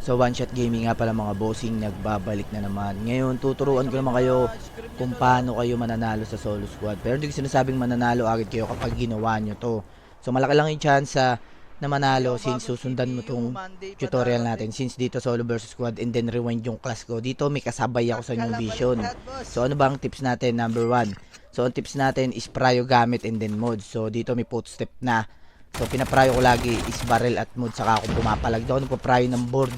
So One Shot Gaming nga pala mga bossing, nagbabalik na naman. Ngayon tuturuan ko naman kayo kung paano kayo mananalo sa solo squad. Pero hindi ko sinasabing mananalo agad kayo kapag ginawa nyo to. So malaki lang yung chance na manalo since susundan mo tong tutorial natin. Since dito solo versus squad and then rewind yung class ko. Dito may kasabay ako sa new vision. So ano ba ang tips natin? Number 1. So ang tips natin is prio gamit and then mods. So dito may footstep na. So pinaprayo ko lagi is barrel at mood saka ako pumapalag doon nagpaprayo ng board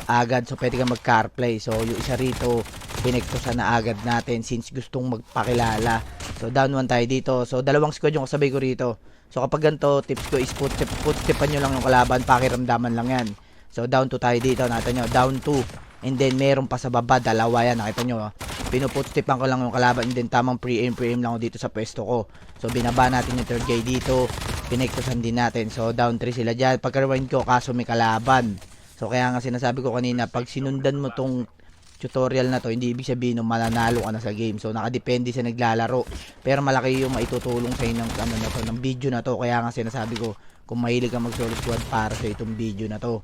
agad, so pwede kang mag carplay. So yung isa rito pinektosan na agad natin since gustong magpakilala. So down 1 tayo dito. So dalawang squad yung kasabay ko rito. So kapag ganito tips ko is footstepan nyo lang yung kalaban, pakiramdaman lang yan. So down 2 tayo dito, nakita nyo down 2 and then meron pa sa baba dalawa yan, nakita nyo pinuputstipan ko lang yung kalaban and then tamang pre-aim lang ako dito sa pwesto ko. So binaba natin yung third guy dito, pinektosan din natin. So down 3 sila dyan. Pagka-rewind ko kaso may kalaban. So kaya nga sinasabi ko kanina, pag sinundan mo tong tutorial na to, hindi ibig sabihin na mananalo ka na sa game. So nakadepende sa naglalaro. Pero malaki yung maitutulong sa inyo ng ano na to, ng video na to. Kaya nga sinasabi ko, kung mahilig ka mag solo squad para sa itong video na to.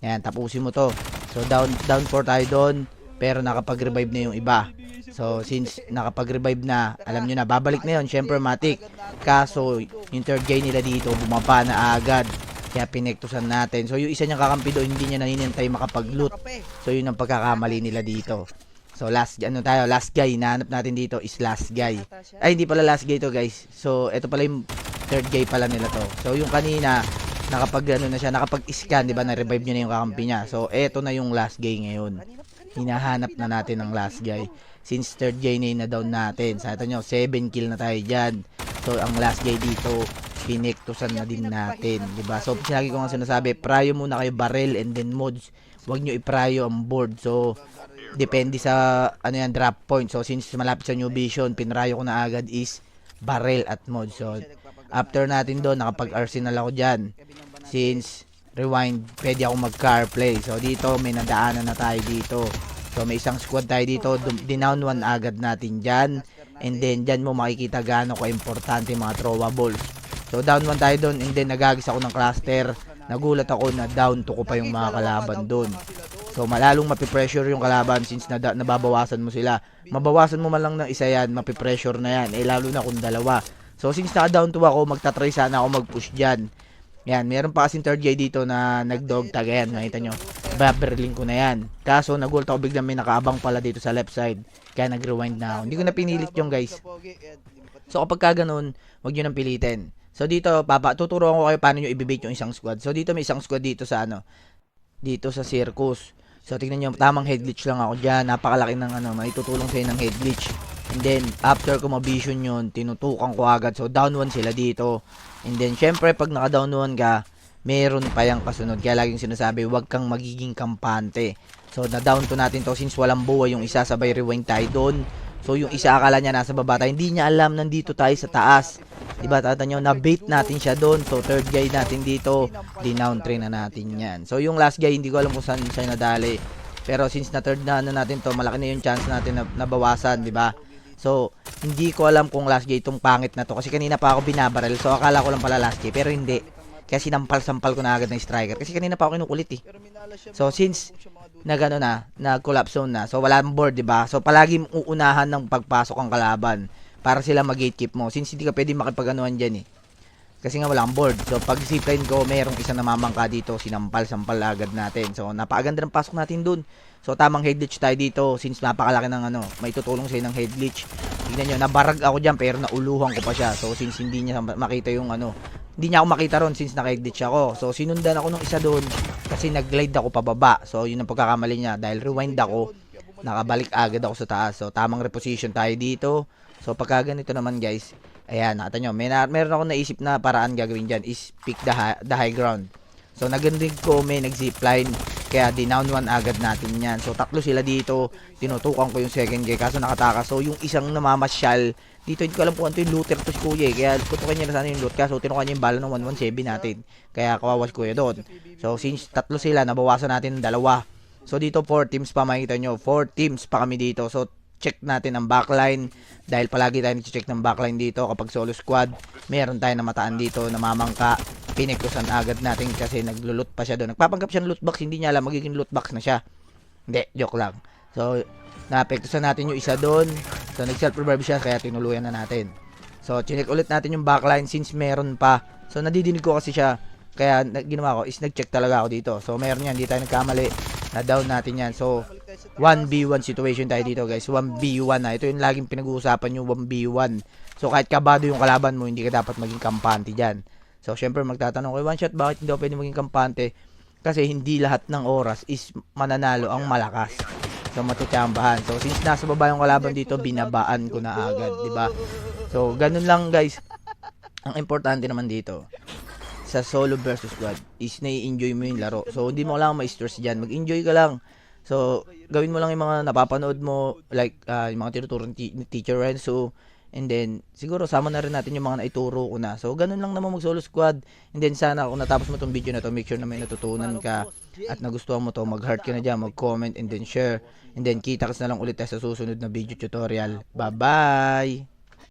Ayan, tapusin mo to. So down 4 tayo doon. Pero nakapag-revive na yung iba. So since nakapag-revive na, alam nyo na, babalik na yun. Syempre matik. Kaso yung third guy nila dito, bumaba na agad. Kaya pinektusan natin. So yung isa niyang kakampi doon, hindi niya naninintay makapag-loot. So yun ang pagkakamali nila dito. So last guy, nahanap natin dito is last guy. Ay, hindi pala last guy to guys. So ito pala yung third guy pala nila to. So yung kanina, nakapag-scan, di ba, na-revive niya na yung kakampi niya. So eto na yung last guy ngayon. Hinahanap na natin ang last guy. Since third guy na na-down natin. Sa ito nyo, 7 kill na tayo dyan. So ang last guy dito, pinektusan na din natin, di ba? So lagi ko nga sinasabi, prayo muna kayo barrel and then mods. Huwag nyo iprayo ang board. So depende sa ano yan, drop point. So since malapit sa new vision, pinrayo ko na agad is barrel at mods. So after natin doon, nakapag-arsenal ako dyan. Since rewind, pwede ako mag-car play. So dito may nadaanan na tayo dito. So may isang squad tayo dito, dinown 1 agad natin dyan. And then dyan mo makikita gaano ka-importante mga throwables. So down 1 tayo doon and then nagagis ako ng cluster. Nagulat ako na down 2 ko pa yung mga kalaban doon. So malalong mapipressure yung kalaban since nababawasan mo sila. Mabawasan mo man lang ng isa yan, mapipressure na yan. Eh lalo na kung dalawa. So since naka-down 2 ako, magtatry sana ako mag-push dyan. Yan, meron pa kasing third guy dito na nag-dog tag. Ayan, nakita nyo. Baberling ko na yan. Kaso nagulat ako biglang may nakaabang pala dito sa left side. Kaya nag-rewind na ako. Hindi ko na pinilit yung guys. So kapag ka ganun, huwag nyo nang pilitin. So dito, tuturuan ko kayo paano nyo ibibait yung isang squad. So dito may isang squad dito sa dito sa circus. So tingnan nyo, tamang head glitch lang ako dyan. Napakalaki ng may tutulong sa'yo ng head glitch. And then, after ko ma-vision yun, tinutukan ko agad. So down 1 sila dito. And then, syempre, pag naka-down 1 ka, meron pa yung kasunod. Kaya laging sinasabi, huwag kang magiging kampante. So, na-down to natin to since walang buhay yung isa, sabay rewind tayo doon. So, yung isa akala niya nasa baba tayo. Hindi niya alam, nandito tayo sa taas. Diba, tata nyo, na-bait natin siya doon. So, third guy natin dito, dinown 3 na natin yan. So, yung last guy, hindi ko alam kung saan siya nadali. Pero, since na third na natin to, malaki na yung chance natin na nabawasan, diba? So, hindi ko alam kung last guy itong pangit na to. Kasi kanina pa ako binabarel. So, akala ko lang pala last guy. Pero hindi. Kaya sinampal-sampal ko na agad ng striker. Kasi kanina pa ako kinukulit eh. So, since nag-collapse zone na. So, wala ang board, diba? So, palagi uunahan ng pagpasok ang kalaban. Para sila mag-gatekeep mo. Since hindi ka pwede makipag-anuhan dyan eh. Kasi nga wala ang board. So, pag zipline ko, mayroong isang namamangka dito. Sinampal-sampal agad natin. So, napakaganda ng pasok natin dun. So, tamang head glitch tayo dito. Since napakalaki ng may tutulong sa'yo ng head glitch. Tignan nyo, nabarag ako dyan pero nauluhan ko pa siya. So, since hindi niya makita yung hindi niya ako makita ron since naka-head glitch ako. So, sinundan ako ng isa doon kasi nag-glide ako pababa. So, yun ang pagkakamali niya. Dahil rewind ako, nakabalik agad ako sa taas. So, tamang reposition tayo dito. So, pagka ganito naman guys, ayan, nakita nyo, meron ako naisip na paraan gagawin dyan is pick the high ground. So, nagandig ko, may nag-zipline. Kaya dinown 1 agad natin yan. So tatlo sila dito. Tinutukan ko yung second guy. Kaso nakataka. So yung isang namamasyal. Dito hindi ko alam kung ano yung looter to si kuya eh. Kaya tutukan niya na sana yung loot. Kaso tinukan niya yung bala ng 117 natin. Kaya kawawas kuya doon. So since tatlo sila, nabawasan natin ng 2. So dito 4 teams pa, makikita nyo. 4 teams pa kami dito. So check natin ang backline. Dahil palagi tayo nag-check ng backline dito kapag solo squad. Meron tayo namataan dito, namamangka. Pinikusan agad natin kasi naglo-loot pa siya doon. Nagpapanggap siya ng loot box, hindi niya alam magiging loot box na siya. Hindi, joke lang. So, naapektusan natin yung isa doon. So, nag-self-revive siya kaya tinuluyan na natin. So, chinek ulit natin yung backline since meron pa. So, nadidinig ko kasi siya. Kaya, ginawa ko is nag-check talaga ako dito. So, meron yan. Hindi tayo nagkamali. Na-down natin yan. So, 1v1 situation tayo dito guys. 1v1 na. Ito yung laging pinag-uusapan yung 1v1. So, kahit kabado yung kalaban mo, hindi ka dapat maging kampante dyan. So, syempre magtatanong ko, one shot, bakit hindi ako pwede maging kampante? Kasi hindi lahat ng oras is mananalo ang malakas. So, matutsambahan. So, since nasa baba yung kalaban dito, binabaan ko na agad, di ba? So, ganun lang guys. Ang importante naman dito, sa solo versus squad, is nai-enjoy mo yung laro. So, hindi mo lang ma-stress dyan. Mag-enjoy ka lang. So, gawin mo lang yung mga napapanood mo, like, yung mga tinuturo ni Teacher Renzo. And then, siguro sama na rin natin yung mga naituro ko na. So, ganun lang naman mag-solo squad. And then, sana kung natapos mo tong video na to, make sure na may natutunan ka at nagustuhan mo to, mag-heart ka na dyan, mag-comment, and then share. And then, kita-kits na lang ulit tayo sa susunod na video tutorial. Bye-bye!